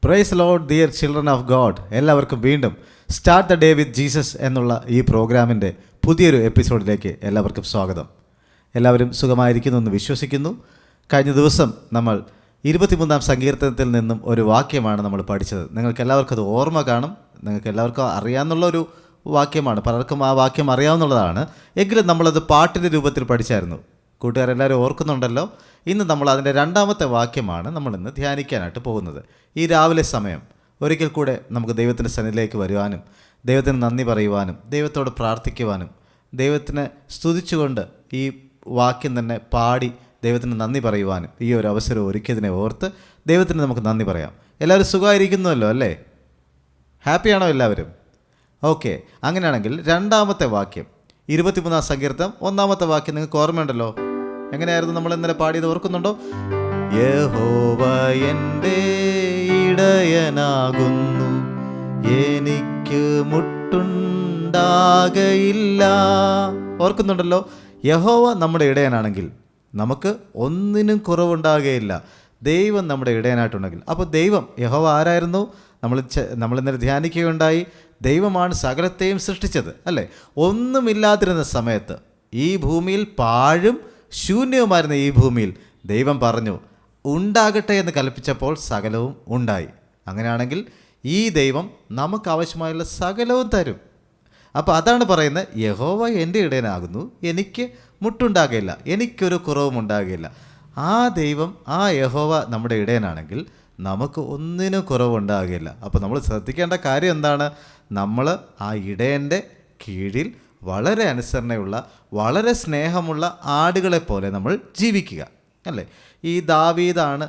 Price Lord dear children of God. എല്ലാവർക്കും വീണ്ടും start the day with Jesus എന്നുള്ള ഈ പ്രോഗ്രാമിൻ്റെ പുതിയൊരു എപ്പിസോഡിലേക്ക് എല്ലാവർക്കും സ്വാഗതം. എല്ലാവരും സുഖമായിരിക്കുന്നു എന്ന് വിശ്വസിക്കുന്നു. കഴിഞ്ഞ ദിവസം നമ്മൾ 23-ാം സങ്കീർത്തനത്തിൽ നിന്നും ഒരു വാക്യമാണ് നമ്മൾ പഠിച്ചത്. നിങ്ങൾക്ക് എല്ലാവർക്കും അത് ഓർമ്മ കാണും, നിങ്ങൾക്ക് എല്ലാവർക്കും അറിയാവുന്നുള്ളൊരു വാക്യമാണ്, പലർക്കും ആ വാക്യം അറിയാവുന്നതാണ്. എങ്കിലും നമ്മളത് പാട്ടിൻ്റെ രൂപത്തിൽ പഠിച്ചായിരുന്നു. കൂട്ടുകാരെല്ലാവരും ഓർക്കുന്നുണ്ടല്ലോ. ഇന്ന് നമ്മൾ അതിൻ്റെ 2-ാമത്തെ വാക്യമാണ് നമ്മളിന്ന് ധ്യാനിക്കാനായിട്ട് പോകുന്നത്. ഈ രാവിലെ സമയം ഒരിക്കൽ കൂടെ നമുക്ക് ദൈവത്തിൻ്റെ സന്നിധിയിലേക്ക് വരുവാനും ദൈവത്തിന് നന്ദി പറയുവാനും ദൈവത്തോട് പ്രാർത്ഥിക്കുവാനും ദൈവത്തിനെ സ്തുതിച്ചുകൊണ്ട് ഈ വാക്യം തന്നെ പാടി ദൈവത്തിന് നന്ദി പറയുവാനും ഈ ഒരു അവസരം ഒരുക്കിയതിനെ ഓർത്ത് ദൈവത്തിന് നമുക്ക് നന്ദി പറയാം. എല്ലാവരും സുഖമായിരിക്കുന്നുവല്ലോ അല്ലേ? ഹാപ്പിയാണോ എല്ലാവരും? ഓക്കെ, അങ്ങനെയാണെങ്കിൽ 2-ാമത്തെ വാക്യം 23-ാം സങ്കീർത്തനം 1-ാമത്തെ വാക്യം നിങ്ങൾക്ക് ഓർമ്മയുണ്ടല്ലോ. എങ്ങനെയായിരുന്നു നമ്മൾ ഇന്നലെ പാടിയത് ഓർക്കുന്നുണ്ടോ? യഹോവ എൻ്റെ ഇടയനാകുന്നു, എനിക്ക് മുട്ടുണ്ടാകയില്ല. ഓർക്കുന്നുണ്ടല്ലോ? യഹോവ നമ്മുടെ ഇടയനാണെങ്കിൽ നമുക്ക് ഒന്നിനും കുറവുണ്ടാകുകയില്ല. ദൈവം നമ്മുടെ ഇടയനായിട്ടുണ്ടെങ്കിൽ. അപ്പോൾ ദൈവം യഹോവ ആരായിരുന്നു? നമ്മളിന്നലെ ധ്യാനിക്കുകയുണ്ടായി. ദൈവമാണ് സകലത്തെയും സൃഷ്ടിച്ചത് അല്ലേ? ഒന്നുമില്ലാതിരുന്ന സമയത്ത് ഈ ഭൂമിയിൽ പാഴും ശൂന്യവുമായിരുന്ന ഈ ഭൂമിയിൽ ദൈവം പറഞ്ഞു ഉണ്ടാകട്ടെ എന്ന് കൽപ്പിച്ചപ്പോൾ സകലവും ഉണ്ടായി. അങ്ങനെയാണെങ്കിൽ ഈ ദൈവം നമുക്ക് ആവശ്യമായുള്ള സകലവും തരും. അപ്പോൾ അതാണ് പറയുന്നത്, യഹോവ എൻ്റെ ഇടയനാകുന്നു, എനിക്ക് മുട്ടുണ്ടാകില്ല, എനിക്കൊരു കുറവും ഉണ്ടാകില്ല. ആ ദൈവം, ആ യഹോവ നമ്മുടെ ഇടയനാണെങ്കിൽ നമുക്ക് ഒന്നിനും കുറവുണ്ടാകില്ല. അപ്പോൾ നമ്മൾ ശ്രദ്ധിക്കേണ്ട കാര്യം എന്താണ്? നമ്മൾ ആ ഇടയൻ്റെ കീഴിൽ വളരെ അനുസരണയുള്ള, വളരെ സ്നേഹമുള്ള ആടുകളെപ്പോലെ നമ്മൾ ജീവിക്കുക അല്ലേ? ഈ ദാവീദാണ്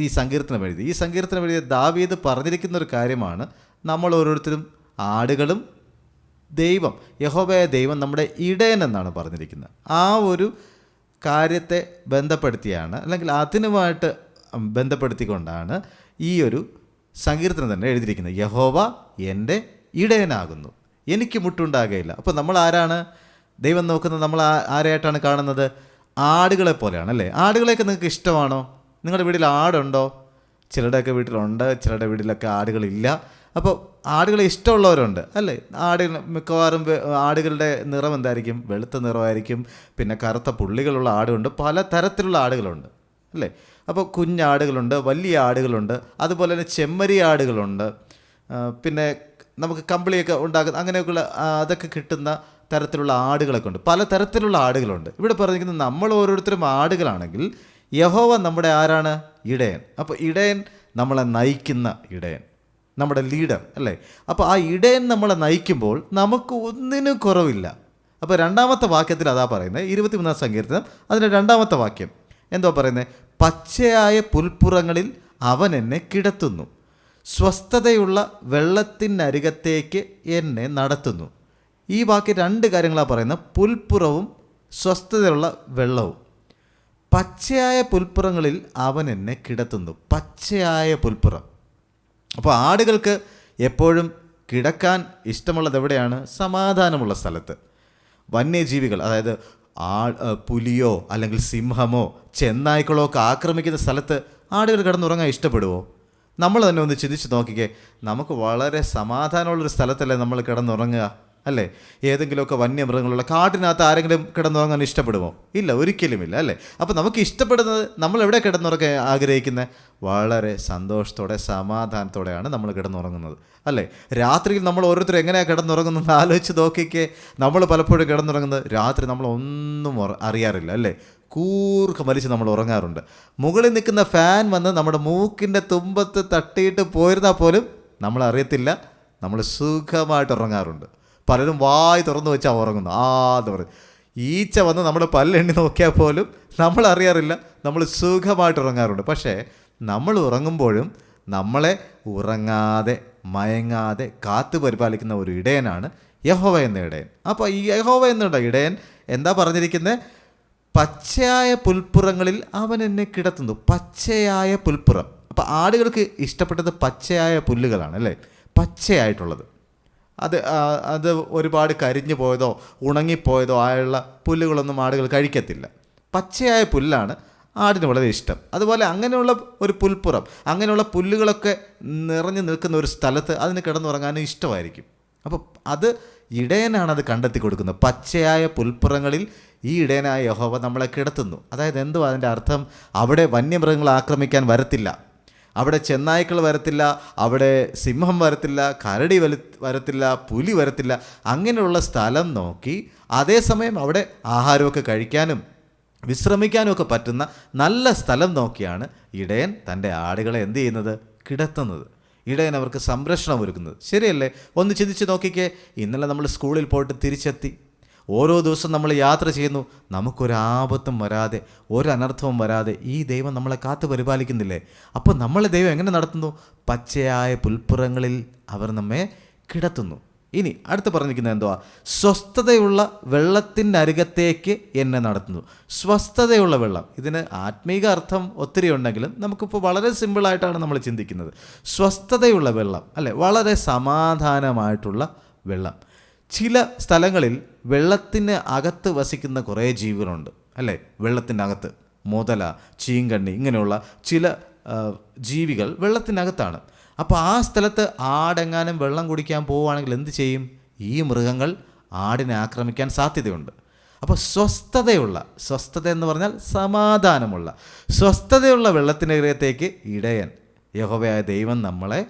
ഈ സങ്കീർത്തനം എഴുതി. ഈ സങ്കീർത്തനം എഴുതിയ ദാവീദ് പറഞ്ഞിരിക്കുന്ന ഒരു കാര്യമാണ്, നമ്മൾ ഓരോരുത്തരും ആടുകളും ദൈവം, യഹോവയായ ദൈവം നമ്മുടെ ഇടയൻ എന്നാണ് പറഞ്ഞിരിക്കുന്നത്. ആ ഒരു കാര്യത്തെ ബന്ധപ്പെടുത്തിയാണ്, അല്ലെങ്കിൽ അതിനുമായിട്ട് ബന്ധപ്പെടുത്തിക്കൊണ്ടാണ് ഈ ഒരു സങ്കീർത്തനം തന്നെ എഴുതിയിരിക്കുന്നത്. യഹോവ എൻ്റെ ഇടയനാകുന്നു, എനിക്ക് മുട്ടുണ്ടാകുകയില്ല. അപ്പോൾ നമ്മൾ ആരാണ്? ദൈവം നോക്കുന്നത് നമ്മൾ ആരെയായിട്ടാണ് കാണുന്നത്? ആടുകളെ പോലെയാണ് അല്ലേ? ആടുകളെയൊക്കെ നിങ്ങൾക്ക് ഇഷ്ടമാണോ? നിങ്ങളുടെ വീട്ടിൽ ആടുണ്ടോ? ചിലരുടെയൊക്കെ വീട്ടിലുണ്ട്, ചിലരുടെ വീട്ടിലൊക്കെ ആടുകളില്ല. അപ്പോൾ ആടുകളെ ഇഷ്ടമുള്ളവരുണ്ട് അല്ലേ? മിക്കവാറും ആടുകളുടെ നിറം എന്തായിരിക്കും? വെളുത്ത നിറമായിരിക്കും. പിന്നെ കറുത്ത പുള്ളികളുള്ള ആടുണ്ട്, പല തരത്തിലുള്ള ആടുകളുണ്ട് അല്ലേ? അപ്പോൾ കുഞ്ഞാടുകളുണ്ട്, വലിയ ആടുകളുണ്ട്, അതുപോലെ തന്നെ ചെമ്മരി ആടുകളുണ്ട്. പിന്നെ നമുക്ക് കമ്പിളിയൊക്കെ ഉണ്ടാക്കുന്ന അങ്ങനെയൊക്കെയുള്ള അതൊക്കെ കിട്ടുന്ന തരത്തിലുള്ള ആടുകളൊക്കെ ഉണ്ട്. പല തരത്തിലുള്ള ആടുകളുണ്ട്. ഇവിടെ പറഞ്ഞിരിക്കുന്നത് നമ്മൾ ഓരോരുത്തരും ആടുകളാണെങ്കിൽ യഹോവ നമ്മുടെ ആരാണ്? ഇടയൻ. അപ്പോൾ ഇടയൻ നമ്മളെ നയിക്കുന്ന ഇടയൻ, നമ്മുടെ ലീഡർ അല്ലേ? അപ്പോൾ ആ ഇടയൻ നമ്മളെ നയിക്കുമ്പോൾ നമുക്ക് ഒന്നിനും കുറവില്ല. അപ്പോൾ 2-ാമത്തെ വാക്യത്തിൽ അതാ പറയുന്നത്. 23-ാം സങ്കീർത്തനം അതിൻ്റെ 2-ാമത്തെ വാക്യം എന്തോ പറയുന്നത്? പച്ചയായ പുൽപ്പുറങ്ങളിൽ അവൻ എന്നെ കിടത്തുന്നു, സ്വസ്ഥതയുള്ള വെള്ളത്തിനരികത്തേക്ക് എന്നെ നടത്തുന്നു. ഈ വാക്യം 2 കാര്യങ്ങളാണ് പറയുന്നത്: പുൽപ്പുറവും സ്വസ്ഥതയുള്ള വെള്ളവും. പച്ചയായ പുൽപ്പുറങ്ങളിൽ അവൻ എന്നെ കിടത്തുന്നു. പച്ചയായ പുൽപ്പുറം. അപ്പോൾ ആടുകൾക്ക് എപ്പോഴും കിടക്കാൻ ഇഷ്ടമുള്ളത് എവിടെയാണ്? സമാധാനമുള്ള സ്ഥലത്ത്. വന്യജീവികൾ, അതായത് പുലിയോ അല്ലെങ്കിൽ സിംഹമോ ചെന്നായ്ക്കളോ ഒക്കെ ആക്രമിക്കുന്ന സ്ഥലത്ത് ആടുകൾ കിടന്നുറങ്ങാൻ ഇഷ്ടപ്പെടുമോ? നമ്മൾ തന്നെ ഒന്ന് ചിന്തിച്ച് നോക്കിക്കേ. നമുക്ക് വളരെ സമാധാനമുള്ളൊരു സ്ഥലത്തല്ലേ നമ്മൾ കിടന്നുറങ്ങുക അല്ലേ? ഏതെങ്കിലുമൊക്കെ വന്യമൃഗങ്ങളുള്ള കാട്ടിനകത്ത് ആരെങ്കിലും കിടന്നുറങ്ങാൻ ഇഷ്ടപ്പെടുമോ? ഇല്ല, ഒരിക്കലുമില്ല അല്ലേ? അപ്പോൾ നമുക്ക് ഇഷ്ടപ്പെടുന്നത്, നമ്മൾ എവിടെ കിടന്നുറങ്ങാൻ ആഗ്രഹിക്കുന്നത്? വളരെ സന്തോഷത്തോടെ സമാധാനത്തോടെയാണ് നമ്മൾ കിടന്നുറങ്ങുന്നത് അല്ലേ? രാത്രിയിൽ നമ്മൾ ഓരോരുത്തരും എങ്ങനെയാണ് കിടന്നുറങ്ങുന്നത് ആലോചിച്ച് നോക്കിക്കേ. നമ്മൾ പലപ്പോഴും കിടന്നുറങ്ങുന്നത് രാത്രി നമ്മളൊന്നും അറിയാറില്ല അല്ലേ? കൂർക്ക വലിച്ച് നമ്മൾ ഉറങ്ങാറുണ്ട്. മുകളിൽ നിൽക്കുന്ന ഫാൻ വന്ന് നമ്മുടെ മൂക്കിൻ്റെ തുമ്പത്ത് തട്ടിയിട്ട് പോയിരുന്നാൽ പോലും നമ്മൾ അറിയത്തില്ല, നമ്മൾ സുഖമായിട്ട് ഉറങ്ങാറുണ്ട്. പലരും വായി തുറന്നു വെച്ചാൽ ഉറങ്ങുന്നു. എന്ന് പറയും. ഈച്ച വന്ന് നമ്മുടെ പല്ലെണ്ണി നോക്കിയാൽ പോലും നമ്മൾ അറിയാറില്ല, നമ്മൾ സുഖമായിട്ട് ഉറങ്ങാറുണ്ട്. പക്ഷേ നമ്മൾ ഉറങ്ങുമ്പോഴും നമ്മളെ ഉറങ്ങാതെ മയങ്ങാതെ കാത്തു പരിപാലിക്കുന്ന ഒരു ഇടയനാണ് യഹോവ എന്ന ഇടയൻ. അപ്പോൾ ഈ യഹോവ എന്നുള്ള ഇടയൻ എന്താ പറഞ്ഞിരിക്കുന്നത്? പച്ചയായ പുൽപ്പുറങ്ങളിൽ അവൻ എന്നെ കിടത്തുന്നു. പച്ചയായ പുൽപ്പുറം. അപ്പോൾ ആടുകൾക്ക് ഇഷ്ടപ്പെട്ടത് പച്ചയായ പുല്ലുകളാണ് അല്ലേ? പച്ചയായിട്ടുള്ളത്. അത് ഒരുപാട് കരിഞ്ഞു പോയതോ ഉണങ്ങിപ്പോയതോ ആയുള്ള പുല്ലുകളൊന്നും ആടുകൾ കഴിക്കത്തില്ല. പച്ചയായ പുല്ലാണ് ആടിന് വളരെ ഇഷ്ടം. അതുപോലെ അങ്ങനെയുള്ള ഒരു പുൽപ്പുറം, അങ്ങനെയുള്ള പുല്ലുകളൊക്കെ നിറഞ്ഞു നിൽക്കുന്ന ഒരു സ്ഥലത്ത് അതിന് കിടന്നുറങ്ങാനും ഇഷ്ടമായിരിക്കും. അപ്പോൾ അത് ഇടയനാണ് അത് കണ്ടെത്തി കൊടുക്കുന്നത്. പച്ചയായ പുൽപ്പുറങ്ങളിൽ ഈ ഇടയനായ യഹോവ നമ്മളെ കിടത്തുന്നു. അതായത് എന്തുവാ അതിൻ്റെ അർത്ഥം? അവിടെ വന്യമൃഗങ്ങൾ ആക്രമിക്കാൻ വരത്തില്ല, അവിടെ ചെന്നായ്ക്കൾ വരത്തില്ല, അവിടെ സിംഹം വരത്തില്ല, കരടി വരത്തില്ല, പുലി വരത്തില്ല. അങ്ങനെയുള്ള സ്ഥലം നോക്കി അതേസമയം അവിടെ ആഹാരമൊക്കെ കഴിക്കാനും വിശ്രമിക്കാനും ഒക്കെ പറ്റുന്ന നല്ല സ്ഥലം നോക്കിയാണ് ഇടയൻ തൻ്റെ ആടുകളെ എന്ത് ചെയ്യുന്നത്? കിടത്തുന്നത്. ഇടയൻ അവർക്ക് സംരക്ഷണം ഒരുക്കുന്നത്. ശരിയല്ലേ? ഒന്ന് ചിന്തിച്ച് നോക്കിക്കേ. ഇന്നലെ നമ്മൾ സ്കൂളിൽ പോയിട്ട് തിരിച്ചെത്തി. ഓരോ ദിവസം നമ്മൾ യാത്ര ചെയ്യുന്നു. നമുക്കൊരാപത്തും വരാതെ, ഒരനർത്ഥവും വരാതെ ഈ ദൈവം നമ്മളെ കാത്തു പരിപാലിക്കുന്നില്ലേ? അപ്പോൾ നമ്മളെ ദൈവം എങ്ങനെ നടത്തുന്നു? പച്ചയായ പുൽപ്പുറങ്ങളിൽ അവർ നമ്മെ കിടത്തുന്നു. ഇനി അടുത്ത് പറഞ്ഞിരിക്കുന്നത് എന്തുവാ? സ്വസ്ഥതയുള്ള വെള്ളത്തിനരികത്തേക്ക് എന്നെ നടത്തുന്നു. സ്വസ്ഥതയുള്ള വെള്ളം, ഇതിന് ആത്മീക അർത്ഥം ഒത്തിരി ഉണ്ടെങ്കിലും നമുക്കിപ്പോൾ വളരെ സിമ്പിളായിട്ടാണ് നമ്മൾ ചിന്തിക്കുന്നത്. സ്വസ്ഥതയുള്ള വെള്ളം, അല്ലേ? വളരെ സമാധാനമായിട്ടുള്ള വെള്ളം. ചില സ്ഥലങ്ങളിൽ വെള്ളത്തിന് അകത്ത് വസിക്കുന്ന കുറേ ജീവികളുണ്ട്, അല്ലേ? വെള്ളത്തിനകത്ത് മുതല, ചീങ്കണ്ണി, ഇങ്ങനെയുള്ള ചില ജീവികൾ വെള്ളത്തിനകത്താണ്. അപ്പോൾ ആ സ്ഥലത്ത് ആടെങ്ങാനും വെള്ളം കുടിക്കാൻ പോവുകയാണെങ്കിൽ എന്ത് ചെയ്യും? ഈ മൃഗങ്ങൾ ആടിനെ ആക്രമിക്കാൻ സാധ്യതയുണ്ട്. അപ്പോൾ സ്വസ്ഥത എന്ന് പറഞ്ഞാൽ സമാധാനമുള്ള, സ്വസ്ഥതയുള്ള വെള്ളത്തിനകത്തേക്ക് ഇടയൻ യഹോവയായ ദൈവം നമ്മളെ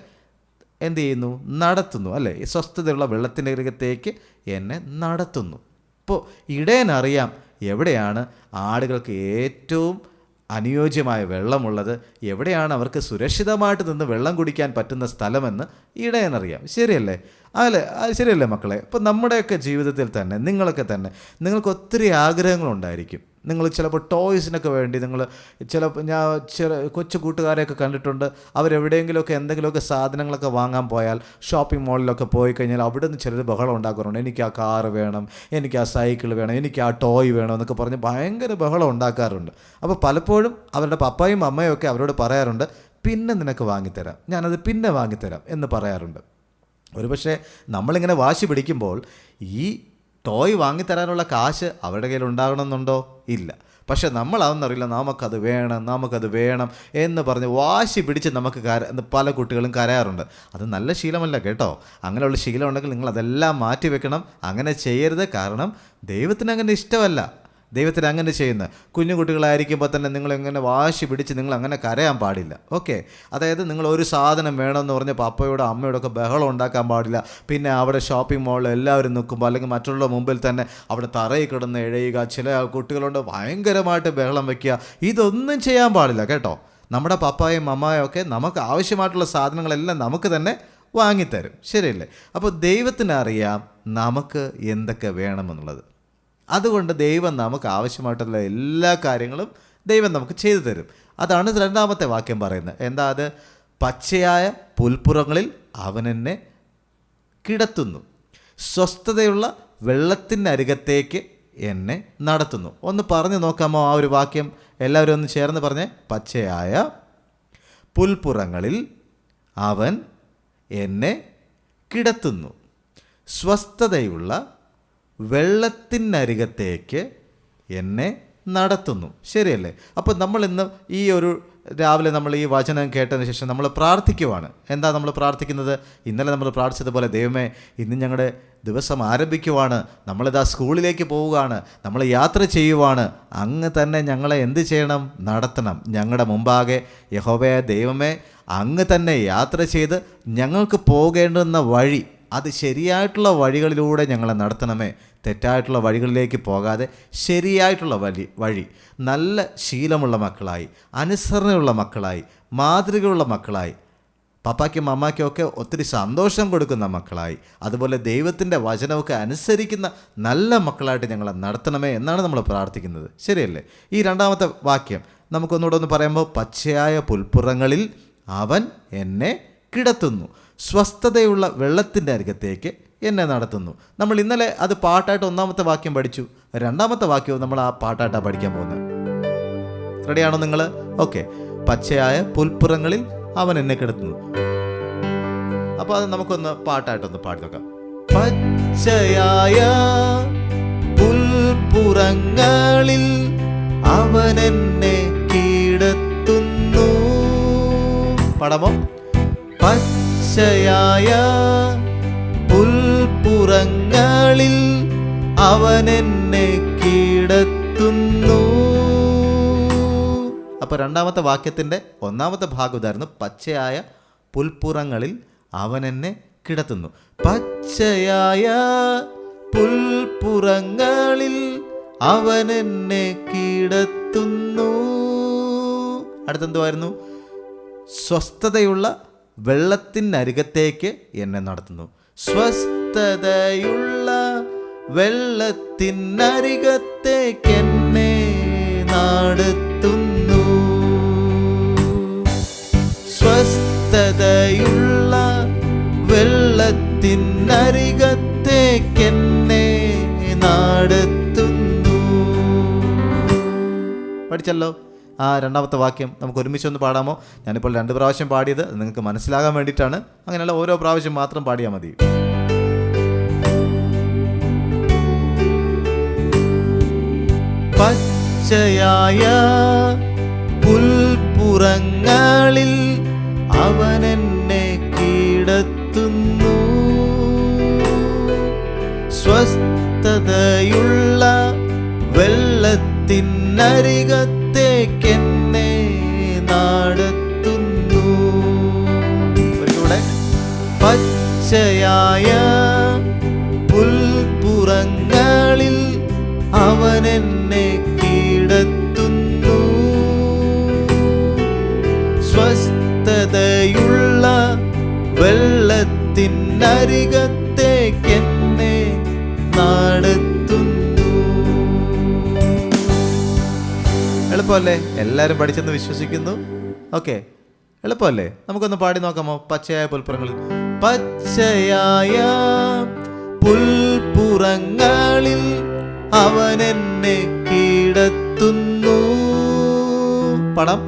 എന്ത് ചെയ്യുന്നു? നടത്തുന്നു, അല്ലേ? ഈ സ്വസ്ഥതയുള്ള വെള്ളത്തിനകത്തേക്ക് എന്നെ നടത്തുന്നു. ഇപ്പോൾ ഇടയനറിയാം എവിടെയാണ് ആടുകൾക്ക് ഏറ്റവും അനുയോജ്യമായ വെള്ളമുള്ളത്, എവിടെയാണ് അവർക്ക് സുരക്ഷിതമായിട്ട് നിന്ന് വെള്ളം കുടിക്കാൻ പറ്റുന്ന സ്ഥലമെന്ന് ഇടയനറിയാം. ശരിയല്ലേ? ശരിയല്ലേ മക്കളെ? ഇപ്പോൾ നമ്മുടെയൊക്കെ ജീവിതത്തിൽ തന്നെ നിങ്ങൾക്ക് ഒത്തിരി ആഗ്രഹങ്ങളുണ്ടായിരിക്കും. നിങ്ങൾ ചിലപ്പോൾ ടോയ്സിനൊക്കെ വേണ്ടി ഞാൻ കൊച്ചു കൂട്ടുകാരെയൊക്കെ കണ്ടിട്ടുണ്ട്. അവരെവിടെയെങ്കിലുമൊക്കെ എന്തെങ്കിലുമൊക്കെ സാധനങ്ങളൊക്കെ വാങ്ങാൻ പോയാൽ, ഷോപ്പിംഗ് മാളിലൊക്കെ പോയി കഴിഞ്ഞാൽ അവിടെ നിന്ന് ചിലർ ബഹളം ഉണ്ടാക്കാറുണ്ട്. എനിക്ക് ആ കാറ് വേണം, എനിക്ക് ആ സൈക്കിൾ വേണം, എനിക്ക് ആ ടോയ് വേണം എന്നൊക്കെ പറഞ്ഞ് ഭയങ്കര ബഹളം ഉണ്ടാക്കാറുണ്ട്. അപ്പോൾ പലപ്പോഴും അവരുടെ പപ്പയും അമ്മയും ഒക്കെ അവരോട് പറയാറുണ്ട്, പിന്നെ നിനക്ക് വാങ്ങിത്തരാം, ഞാനത് പിന്നെ വാങ്ങിത്തരാം എന്ന് പറയാറുണ്ട്. ഒരുപക്ഷെ നമ്മളിങ്ങനെ വാശി പിടിക്കുമ്പോൾ ഈ ടോയ് വാങ്ങിത്തരാനുള്ള കാശ് അവരുടെ കയ്യിൽ ഉണ്ടാകണമെന്നുണ്ടോ? ഇല്ല. പക്ഷെ നമ്മളതൊന്നറിയില്ല, നമുക്കത് വേണം എന്ന് പറഞ്ഞ് വാശി പിടിച്ച് പല കുട്ടികളും കരയാറുണ്ട്. അത് നല്ല ശീലമല്ല കേട്ടോ. അങ്ങനെയുള്ള ശീലം ഉണ്ടെങ്കിൽ നിങ്ങൾ അതെല്ലാം മാറ്റി വെക്കണം. അങ്ങനെ ചെയ്യരുത്. കാരണം ദൈവത്തിന് അങ്ങനെ ഇഷ്ടമല്ല. ദൈവത്തിന് അങ്ങനെ ചെയ്യുന്ന കുഞ്ഞു കുട്ടികളായിരിക്കുമ്പോൾ തന്നെ നിങ്ങളെങ്ങനെ വാശി പിടിച്ച് നിങ്ങൾ അങ്ങനെ കരയാൻ പാടില്ല. ഓക്കെ? അതായത് നിങ്ങൾ ഒരു സാധനം വേണമെന്ന് പറഞ്ഞ് പപ്പയോടോ അമ്മയോടൊക്കെ ബഹളം ഉണ്ടാക്കാൻ പാടില്ല. പിന്നെ അവിടെ ഷോപ്പിംഗ് മാളിൽ എല്ലാവരും നിൽക്കുമ്പോൾ അല്ലെങ്കിൽ മറ്റുള്ള മുമ്പിൽ തന്നെ അവിടെ തറയിൽ കിടന്ന് എഴയുക. ചില കുട്ടികളുണ്ട് ഭയങ്കരമായിട്ട് ബഹളം വയ്ക്കുക. ഇതൊന്നും ചെയ്യാൻ പാടില്ല കേട്ടോ. നമ്മുടെ പപ്പായും അമ്മായും ഒക്കെ നമുക്ക് ആവശ്യമായിട്ടുള്ള സാധനങ്ങളെല്ലാം നമുക്ക് തന്നെ വാങ്ങിത്തരും. ശരിയല്ലേ? അപ്പോൾ ദൈവത്തിനറിയാം നമുക്ക് എന്തൊക്കെ വേണമെന്നുള്ളത്. അതുകൊണ്ട് ദൈവം നമുക്ക് ആവശ്യമായിട്ടുള്ള എല്ലാ കാര്യങ്ങളും ദൈവം നമുക്ക് ചെയ്തു തരും. അതാണ് രണ്ടാമത്തെ വാക്യം പറയുന്നത്. എന്താ അത്? പച്ചയായ പുൽപ്പുറങ്ങളിൽ അവൻ എന്നെ കിടത്തുന്നു, സ്വസ്ഥതയുള്ള വെള്ളത്തിനരികത്തേക്ക് എന്നെ നടത്തുന്നു. ഒന്ന് പറഞ്ഞു നോക്കാമോ ആ ഒരു വാക്യം? എല്ലാവരും ഒന്ന് ചേർന്ന് പറഞ്ഞേ. പച്ചയായ പുൽപ്പുറങ്ങളിൽ അവൻ എന്നെ കിടത്തുന്നു, സ്വസ്ഥതയുള്ള വെള്ളത്തിനരികത്തേക്ക് എന്നെ നടത്തുന്നു. ശരിയല്ലേ? അപ്പോൾ നമ്മൾ ഇന്ന് രാവിലെ നമ്മൾ ഈ വചനം കേട്ടതിന് ശേഷം നമ്മൾ പ്രാർത്ഥിക്കുവാണ്. എന്താ നമ്മൾ പ്രാർത്ഥിക്കുന്നത്? ഇന്നലെ നമ്മൾ പ്രാർത്ഥിച്ചതുപോലെ, ദൈവമേ, ഇന്ന് ഞങ്ങളുടെ ദിവസം ആരംഭിക്കുവാണ്, നമ്മളിതാ സ്കൂളിലേക്ക് പോവുകയാണ്, നമ്മൾ യാത്ര ചെയ്യുവാണ്. അങ്ങ് തന്നെ ഞങ്ങളെ എന്ത് ചെയ്യണം? നടത്തണം. ഞങ്ങളുടെ മുമ്പാകെ യഹോവയായ ദൈവമേ, അങ്ങ് തന്നെ യാത്ര ചെയ്ത് ഞങ്ങൾക്ക് പോകേണ്ടുന്ന വഴി, അത് ശരിയായിട്ടുള്ള വഴികളിലൂടെ ഞങ്ങളെ നടത്തണമേ. തെറ്റായിട്ടുള്ള വഴികളിലേക്ക് പോകാതെ ശരിയായിട്ടുള്ള വഴി, നല്ല ശീലമുള്ള മക്കളായി, അനുസരണയുള്ള മക്കളായി, മാതൃകയുള്ള മക്കളായി, പപ്പായ്ക്കും അമ്മയ്ക്കും ഒക്കെ ഒത്തിരി സന്തോഷം കൊടുക്കുന്ന മക്കളായി, അതുപോലെ ദൈവത്തിൻ്റെ വചനമൊക്കെ അനുസരിക്കുന്ന നല്ല മക്കളായിട്ട് ഞങ്ങളെ നടത്തണമേ എന്നാണ് നമ്മൾ പ്രാർത്ഥിക്കുന്നത്. ശരിയല്ലേ? ഈ രണ്ടാമത്തെ വാക്യം നമുക്കൊന്നുകൂടെ ഒന്ന് പറയുമ്പോൾ, പച്ചയായ പുൽപ്പുറങ്ങളിൽ അവൻ എന്നെ കിടത്തുന്നു, സ്വസ്ഥതയുള്ള വെള്ളത്തിൻ്റെ അരികത്തേക്ക് എന്നെ നടത്തുന്നു. നമ്മൾ ഇന്നലെ അത് പാട്ടായിട്ട് ഒന്നാമത്തെ വാക്യം പഠിച്ചു. രണ്ടാമത്തെ വാക്യവും നമ്മൾ ആ പാട്ടായിട്ടാണ് പഠിക്കാൻ പോകുന്നത്. റെഡിയാണോ നിങ്ങൾ? ഓക്കെ. പച്ചയായ പുൽപ്പുറങ്ങളിൽ അവൻ എന്നെ കിടത്തുന്നു. അപ്പോൾ അത് നമുക്കൊന്ന് പാട്ടായിട്ടൊന്ന് പാടി നോക്കാം. പച്ചയായ പുൽപ്പുറങ്ങളിൽ അവൻ എന്നെ പാടാമോ? പച്ചയായ പുൽപ്പുറങ്ങളിൽ അവൻ എന്നെ കിടത്തുന്നു. അപ്പോൾ രണ്ടാമത്തെ വാക്യത്തിൻ്റെ ഒന്നാമത്തെ ഭാഗം ഇതായിരുന്നു, പച്ചയായ പുൽപ്പുറങ്ങളിൽ അവൻ എന്നെ കിടത്തുന്നു. പച്ചയായ പുൽപ്പുറങ്ങളിൽ അവൻ എന്നെ കിടത്തുന്നു. അടുത്തെന്തുവായിരുന്നു? സ്വസ്ഥതയുള്ള വെള്ളത്തിനരികത്തേക്ക് എന്നെ നടത്തുന്നു. സ്വസ്ഥതയുള്ള വെള്ളത്തിനരികത്തേക്ക് എന്നെ നടത്തുന്നു. സ്വസ്ഥതയുള്ള വെള്ളത്തിനരികത്തേക്ക് എന്നെ നടത്തുന്നു. പഠിച്ചല്ലോ ആ രണ്ടാമത്തെ വാക്യം. നമുക്ക് ഒരുമിച്ചൊന്ന് പാടാമോ? ഞാനിപ്പോൾ 2 പ്രാവശ്യം പാടിയത് നിങ്ങൾക്ക് മനസ്സിലാകാൻ വേണ്ടിയിട്ടാണ്. അങ്ങനെയല്ല, ഓരോ പ്രാവശ്യം മാത്രം പാടിയാൽ മതി. പച്ചയായ പുൽപ്പുറങ്ങളിൽ അവൻ എന്നെ കിടത്തുന്നു. സ്വസ്ഥതയുള്ള വെള്ളത്തിനരികത്തേക്ക് എന്നെ നടത്തുന്നു. പച്ചയായ പുൽപ്പുറങ്ങളിൽ അവൻ എന്നെ കിടത്തുന്നു. സ്വസ്ഥതയുള്ള വെള്ളത്തിനരികത്തേക്ക് എന്നെ നടത്തുന്നു. എളുപ്പമല്ലേ? എല്ലാവരും പഠിച്ചെന്ന് വിശ്വസിക്കുന്നു. ഓക്കെ, എളുപ്പമല്ലേ? നമുക്കൊന്ന് പാടി നോക്കാമോ? പച്ചയായ പുൽപ്പുറങ്ങളിൽ. പച്ചയായ പുൽപ്പുറങ്ങളിൽ അവൻ എന്നെ കിടത്തുന്നു. പടം.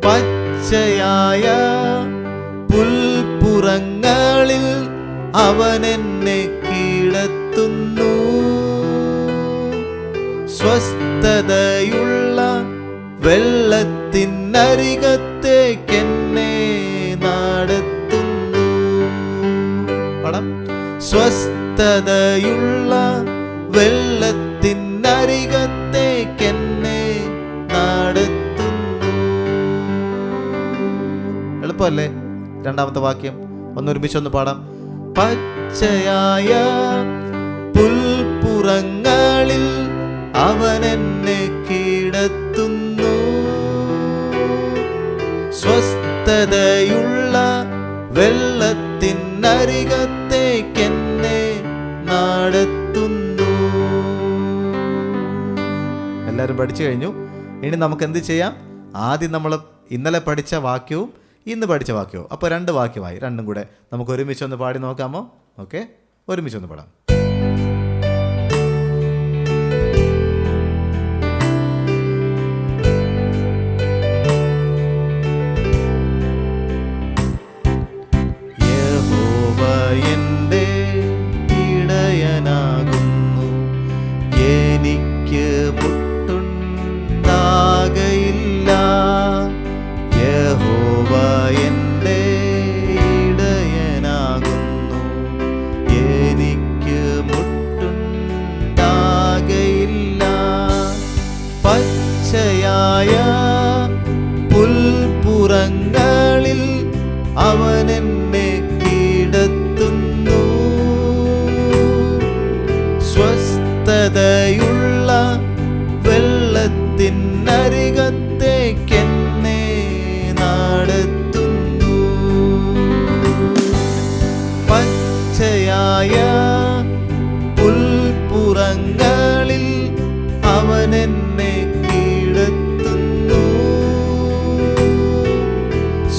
പച്ചയായ പുൽപ്പുറങ്ങളിൽ അവൻ എന്നെ കിടത്തുന്നു. സ്വസ്ഥതയുള്ള വെള്ളത്തിനരികത്തേക്ക് എന്നെ നടത്തുന്നു. പടം. സ്വസ്ഥതയുള്ള വെള്ളത്തിനരികത്തേക്ക് എന്നെ നടത്തുന്നു. എളുപ്പമല്ലേ? രണ്ടാമത്തെ വാക്യം ഒന്നൊരുമിച്ചൊന്ന് പാടാം. പച്ചയായ പുൽപ്പുറങ്ങളിൽ അവൻ എന്നെ കിടത്തുന്നു. സ്വസ്ഥതയുള്ള വെള്ളത്തിനരികത്തേക്ക് എന്നെ നടത്തുന്നു. എല്ലാവരും പഠിച്ചു കഴിഞ്ഞു. ഇനി നമുക്ക് എന്ത് ചെയ്യാം? ആദ്യം നമ്മൾ ഇന്നലെ പഠിച്ച വാക്യവും ഇന്ന് പഠിച്ച വാക്യവും, അപ്പോൾ 2 വാക്യമായി. രണ്ടും കൂടെ നമുക്ക് ഒരുമിച്ചൊന്ന് പാടി നോക്കാമോ? ഓക്കെ, ഒരുമിച്ചൊന്ന് പാടാം. യഹോവ എൻ്റെ ഇടയനാകുന്നു, എനിക്ക് മുട്ടുണ്ടാകയില്ല. യഹോവ എൻ്റെ ഇടയനാകുന്നു, എനിക്ക് മുട്ടുണ്ടാകയില്ല. പച്ചയായ പുൽപ്പുറങ്ങളിൽ അവൻ എന്നെ കിടത്തുന്നു. സ്വസ്ഥതയുള്ള വെള്ളത്തിനരികത്തേക്ക് എന്നെ നടത്തുന്നു. പച്ചയായ പുൽപ്പുറങ്ങളിൽ അവൻ എന്നെ കിടത്തുന്നു.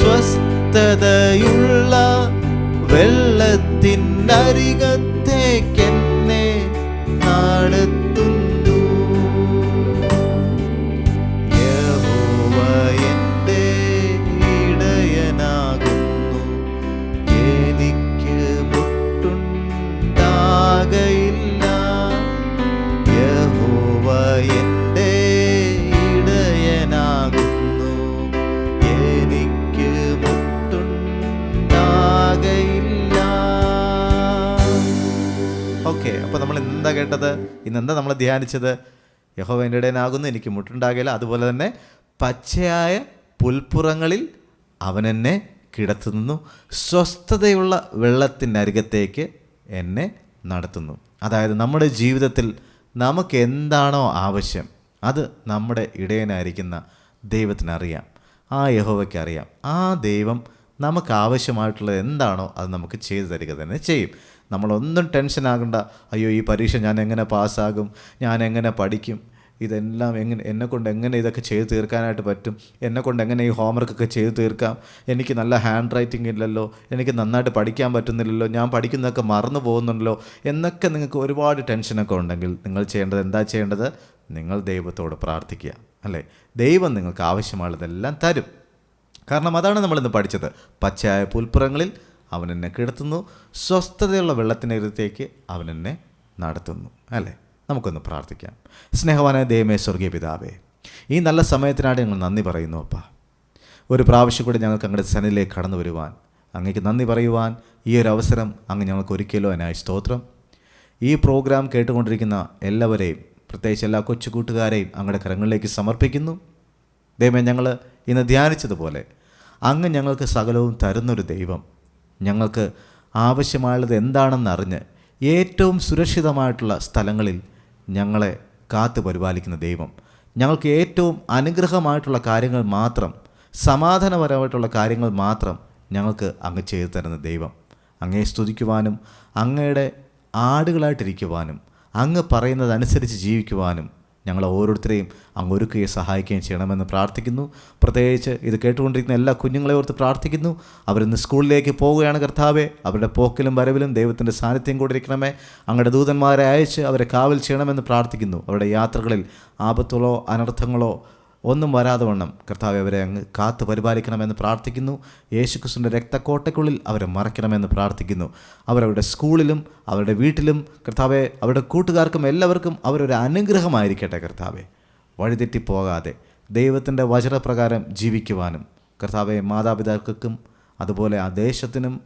സ്വസ്ഥതയുള്ള വെള്ളത്തിനരികത്തേക്ക് എന്നെ നടത്തുന്നു. യഹോവ എൻ്റെ ഇടയനാകുന്നു, എനിക്ക് മുട്ടുണ്ടാകയില്ല. യഹോവ എൻ്റെ ഇടയനാകുന്നു, എനിക്ക് മുട്ടുണ്ടാകയില്ല. ഓക്കെ, അപ്പോൾ നമ്മൾ ഇന്നെന്താ കേട്ടത്? ഇന്നെന്താ നമ്മൾ ധ്യാനിച്ചത്? യഹോവ എൻ്റെ ഇടയനാകുന്നു, എനിക്ക് മുട്ടുണ്ടാകില്ല. അതുപോലെ തന്നെ പച്ചയായ പുൽപ്പുറങ്ങളിൽ അവൻ എന്നെ കിടത്തുന്നു, സ്വസ്ഥതയുള്ള വെള്ളത്തിൻ്റെ അരികത്തേക്ക് എന്നെ നടത്തുന്നു. അതായത് നമ്മുടെ ജീവിതത്തിൽ നമുക്ക് എന്താണോ ആവശ്യം അത് നമ്മുടെ ഇടയനായിരിക്കുന്ന ദൈവത്തിനറിയാം, ആ യഹോവയ്ക്ക് അറിയാം. ആ ദൈവം നമുക്ക് ആവശ്യമായിട്ടുള്ളത് എന്താണോ അത് നമുക്ക് ചെയ്തു തരിക തന്നെ ചെയ്യും. നമ്മളൊന്നും ടെൻഷൻ ആകണ്ട, അയ്യോ ഈ പരീക്ഷ ഞാൻ എങ്ങനെ പാസ്സാകും, ഞാൻ എങ്ങനെ പഠിക്കും, ഇതെല്ലാം എന്നെക്കൊണ്ട് എങ്ങനെ ഇതൊക്കെ ചെയ്തു തീർക്കാനായിട്ട് പറ്റും, എന്നെക്കൊണ്ട് എങ്ങനെ ഈ ഹോംവർക്കൊക്കെ ചെയ്തു തീർക്കാം, എനിക്ക് നല്ല ഹാൻഡ് റൈറ്റിംഗ് ഇല്ലല്ലോ, എനിക്ക് നന്നായിട്ട് പഠിക്കാൻ പറ്റുന്നില്ലല്ലോ, ഞാൻ പഠിക്കുന്നതൊക്കെ മറന്നു പോകുന്നുണ്ടല്ലോ എന്നൊക്കെ നിങ്ങൾക്ക് ഒരുപാട് ടെൻഷനൊക്കെ ഉണ്ടെങ്കിൽ നിങ്ങൾ ചെയ്യേണ്ടത് നിങ്ങൾ ദൈവത്തോട് പ്രാർത്ഥിക്കുക, അല്ലേ? ദൈവം നിങ്ങൾക്ക് ആവശ്യമുള്ളതെല്ലാം തരും. കാരണം അതാണ് നമ്മളിന്ന് പഠിച്ചത്. പച്ചയായ പുൽപ്പുറങ്ങളിൽ അവൻ എന്നെ കിടത്തുന്നു, സ്വസ്ഥതയുള്ള വെള്ളത്തിനടുത്തേക്ക് അവൻ എന്നെ നടത്തുന്നു, അല്ലേ? നമുക്കൊന്ന് പ്രാർത്ഥിക്കാം. സ്നേഹവാനായ ദൈവമേ, സ്വർഗീയ പിതാവേ, ഈ നല്ല സമയത്തിനായിട്ട് ഞങ്ങൾ നന്ദി പറയുന്നു. അപ്പാ, ഒരു പ്രാവശ്യം കൂടി ഞങ്ങൾക്ക് അങ്ങയുടെ സന്നിധിയിലേക്ക് കടന്നു വരുവാൻ, അങ്ങേക്ക് നന്ദി പറയുവാൻ ഈ ഒരു അവസരം അങ്ങ് ഞങ്ങൾക്ക് ഒരുക്കിയല്ലോ. അതിനായി സ്തോത്രം. ഈ പ്രോഗ്രാം കേട്ടുകൊണ്ടിരിക്കുന്ന എല്ലാവരെയും, പ്രത്യേകിച്ച് എല്ലാ കൊച്ചു കൂട്ടുകാരെയും അങ്ങയുടെ കരങ്ങളിലേക്ക് സമർപ്പിക്കുന്നു. ദൈവമേ, ഞങ്ങൾ ഇന്ന് ധ്യാനിച്ചതുപോലെ അങ്ങ് ഞങ്ങൾക്ക് സകലവും തരുന്നൊരു ദൈവം, ഞങ്ങൾക്ക് ആവശ്യമായുള്ളത് എന്താണെന്നറിഞ്ഞ് ഏറ്റവും സുരക്ഷിതമായിട്ടുള്ള സ്ഥലങ്ങളിൽ ഞങ്ങളെ കാത്തു പരിപാലിക്കുന്ന ദൈവം, ഞങ്ങൾക്ക് ഏറ്റവും അനുഗ്രഹമായിട്ടുള്ള കാര്യങ്ങൾ മാത്രം, സമാധാനപരമായിട്ടുള്ള കാര്യങ്ങൾ മാത്രം ഞങ്ങൾക്ക് അങ്ങ് ചെയ്തു തരുന്ന ദൈവം, അങ്ങയെ സ്തുതിക്കുവാനും അങ്ങയുടെ ആടുകളായിട്ടിരിക്കുവാനും അങ്ങ് പറയുന്നതനുസരിച്ച് ജീവിക്കുവാനും ഞങ്ങളെ ഓരോരുത്തരെയും അങ്ങ് ഒരുക്കുകയും സഹായിക്കുകയും ചെയ്യണമെന്ന് പ്രാർത്ഥിക്കുന്നു. പ്രത്യേകിച്ച് ഇത് കേട്ടുകൊണ്ടിരിക്കുന്ന എല്ലാ കുഞ്ഞുങ്ങളെ ഓർത്ത് പ്രാർത്ഥിക്കുന്നു. അവരിന്ന് സ്കൂളിലേക്ക് പോവുകയാണ് കർത്താവേ, അവരുടെ പോക്കിലും വരവിലും ദൈവത്തിൻ്റെ സാന്നിധ്യം കൊണ്ടിരിക്കണമേ. അങ്ങയുടെ ദൂതന്മാരെ അയച്ച് അവരെ കാവൽ ചെയ്യണമെന്ന് പ്രാർത്ഥിക്കുന്നു. അവരുടെ യാത്രകളിൽ ആപത്തുകളോ അനർത്ഥങ്ങളോ ഒന്നും വരാതെ വണ്ണം കർത്താവെ അവരെ അങ്ങ് കാത്തു പരിപാലിക്കണമെന്ന് പ്രാർത്ഥിക്കുന്നു. യേശുക്രിസ്തുവിൻ്റെ രക്തക്കോട്ടയ്ക്കുള്ളിൽ അവരെ മറയ്ക്കണമെന്ന് പ്രാർത്ഥിക്കുന്നു. അവരവരുടെ സ്കൂളിലും അവരുടെ വീട്ടിലും കർത്താവെ, അവരുടെ കൂട്ടുകാർക്കും എല്ലാവർക്കും അവരൊരു അനുഗ്രഹമായിരിക്കട്ടെ കർത്താവെ. വഴിതെറ്റിപ്പോകാതെ ദൈവത്തിൻ്റെ വചനപ്രകാരം ജീവിക്കുവാനും കർത്താവെ, മാതാപിതാക്കൾക്കും അതുപോലെ ആ ദേശത്തിനും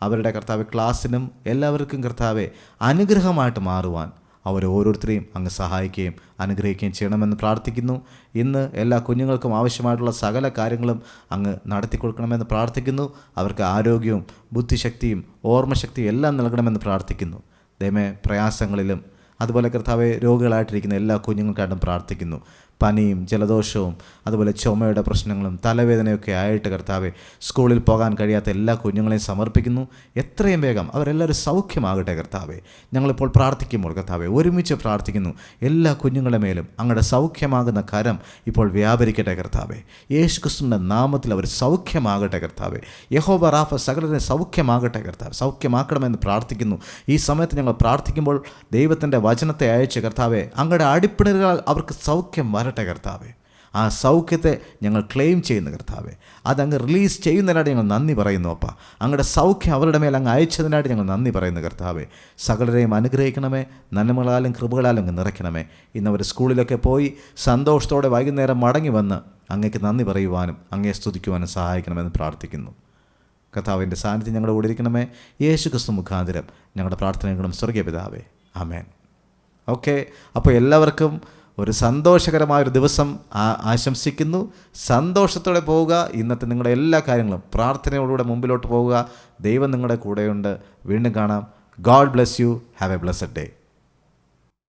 അവരുടെ കർത്താവെ ക്ലാസ്സിനും എല്ലാവർക്കും കർത്താവെ അനുഗ്രഹമായിട്ട് മാറുവാൻ അവരെ ഓരോരുത്തരെയും അങ്ങ് സഹായിക്കുകയും അനുഗ്രഹിക്കുകയും ചെയ്യണമെന്ന് പ്രാർത്ഥിക്കുന്നു. ഇന്ന് എല്ലാ കുഞ്ഞുങ്ങൾക്കും ആവശ്യമായിട്ടുള്ള സകല കാര്യങ്ങളും അങ്ങ് നടത്തി കൊടുക്കണമെന്ന് പ്രാർത്ഥിക്കുന്നു. അവർക്ക് ആരോഗ്യവും ബുദ്ധിശക്തിയും ഓർമ്മശക്തിയും എല്ലാം നൽകണമെന്ന് പ്രാർത്ഥിക്കുന്നു. ദൈവമേ, പ്രയാസങ്ങളിലും അതുപോലെ കർത്താവെ രോഗികളായിട്ടിരിക്കുന്ന എല്ലാ കുഞ്ഞുങ്ങൾക്കായിട്ടും പ്രാർത്ഥിക്കുന്നു. പനിയും ജലദോഷവും അതുപോലെ ചുമയുടെ പ്രശ്നങ്ങളും തലവേദനയൊക്കെ ആയിട്ട് കർത്താവെ സ്കൂളിൽ പോകാൻ കഴിയാത്ത എല്ലാ കുഞ്ഞുങ്ങളെയും സമർപ്പിക്കുന്നു. എത്രയും വേഗം അവരെല്ലാവരും സൗഖ്യമാകട്ടെ കർത്താവെ. ഞങ്ങളിപ്പോൾ പ്രാർത്ഥിക്കുമ്പോൾ കർത്താവെ ഒരുമിച്ച് പ്രാർത്ഥിക്കുന്നു. എല്ലാ കുഞ്ഞുങ്ങളുടെ മേലും അങ്ങയുടെ സൗഖ്യമാകുന്ന കരം ഇപ്പോൾ വ്യാപരിക്കട്ടെ കർത്താവെ. യേശുക്രിസ്തുവിൻ്റെ നാമത്തിൽ അവർ സൗഖ്യമാകട്ടെ കർത്താവെ. യഹോവ റാഫ സകലരെ സൗഖ്യമാകട്ടെ കർത്താവ്. സൗഖ്യമാക്കണമെന്ന് പ്രാർത്ഥിക്കുന്നു. ഈ സമയത്ത് ഞങ്ങൾ പ്രാർത്ഥിക്കുമ്പോൾ ദൈവത്തിൻ്റെ വചനത്തെ അയച്ച് കർത്താവെ അങ്ങയുടെ അടിപ്പിണരുകൾ അവർക്ക് സൗഖ്യം വരട്ടെ കർത്താവെ. ആ സൗഖ്യത്തെ ഞങ്ങൾ ക്ലെയിം ചെയ്യുന്ന കർത്താവെ, അതങ്ങ് റിലീസ് ചെയ്യുന്നതിനായിട്ട് ഞങ്ങൾ നന്ദി പറയുന്നു. അപ്പ അങ്ങയുടെ സൗഖ്യം അവരുടെ മേൽ അങ്ങ് അയച്ചതിനായിട്ട് ഞങ്ങൾ നന്ദി പറയുന്നു കർത്താവെ. സകലരെയും അനുഗ്രഹിക്കണമേ, നന്മകളാലും കൃപകളാലും അങ്ങ് നിറയ്ക്കണമേ. ഇന്നവർ സ്കൂളിലൊക്കെ പോയി സന്തോഷത്തോടെ വൈകുന്നേരം മടങ്ങി വന്ന് അങ്ങേക്ക് നന്ദി പറയുവാനും അങ്ങയെ സ്തുതിക്കുവാനും സഹായിക്കണമെന്ന് പ്രാർത്ഥിക്കുന്നു. കർത്താവിൻ്റെ സാന്നിധ്യം ഞങ്ങളുടെ കൂടെ ഇരിക്കണമേ. യേശുക്രിസ്തു മുഖാന്തരം ഞങ്ങളുടെ പ്രാർത്ഥനകളും സ്വർഗീയ പിതാവേ, ആമേൻ. ഓക്കെ, അപ്പോൾ എല്ലാവർക്കും ഒരു സന്തോഷകരമായൊരു ദിവസം ആശംസിക്കുന്നു. സന്തോഷത്തോടെ പോവുക. ഇന്നത്തെ നിങ്ങളുടെ എല്ലാ കാര്യങ്ങളും പ്രാർത്ഥനയോടുകൂടെ മുമ്പിലോട്ട് പോവുക. ദൈവം നിങ്ങളുടെ കൂടെയുണ്ട്. വീണ്ടും കാണാം. God bless you. Have A blessed day.